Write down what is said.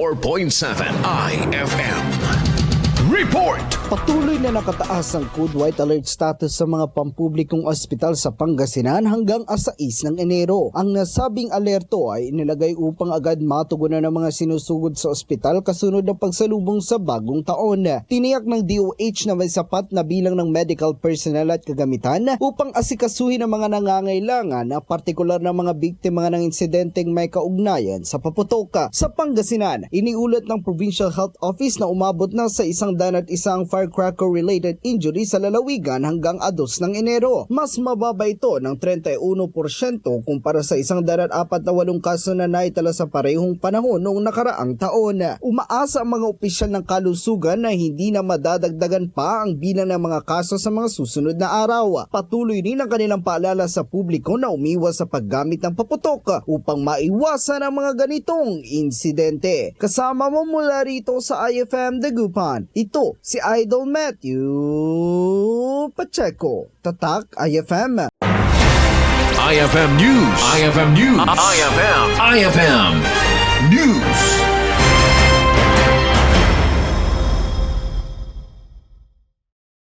4.7 IFM. Report! Patuloy na nakataas ang Code White Alert status sa mga pampublikong ospital sa Pangasinan hanggang 6 ng Enero. Ang nasabing alerto ay inilagay upang agad matugunan ng mga sinusugod sa ospital kasunod ng pagsalubong sa bagong taon. Tiniyak ng DOH na may sapat na bilang ng medical personnel at kagamitan upang asikasuhin ang mga nangangailangan na partikular na mga biktima ng insidenteng may kaugnayan sa paputok. Sa Pangasinan, iniulat ng Provincial Health Office na umabot na sa 101 firecracker-related injury sa lalawigan hanggang 2 ng Enero. Mas mababa ito ng 31% kumpara sa 148 kaso na naitala sa parehong panahon noong nakaraang taon. Umaasa ang mga opisyal ng kalusugan na hindi na madadagdagan pa ang bilang ng mga kaso sa mga susunod na araw. Patuloy rin ang kanilang paalala sa publiko na umiwas sa paggamit ng paputok upang maiwasan ang mga ganitong insidente. Kasama mo mula rito sa IFM Dagupan, ito si Idol Matthew Pacheco, Tatak IFM. IFM News. IFM News. IFM News.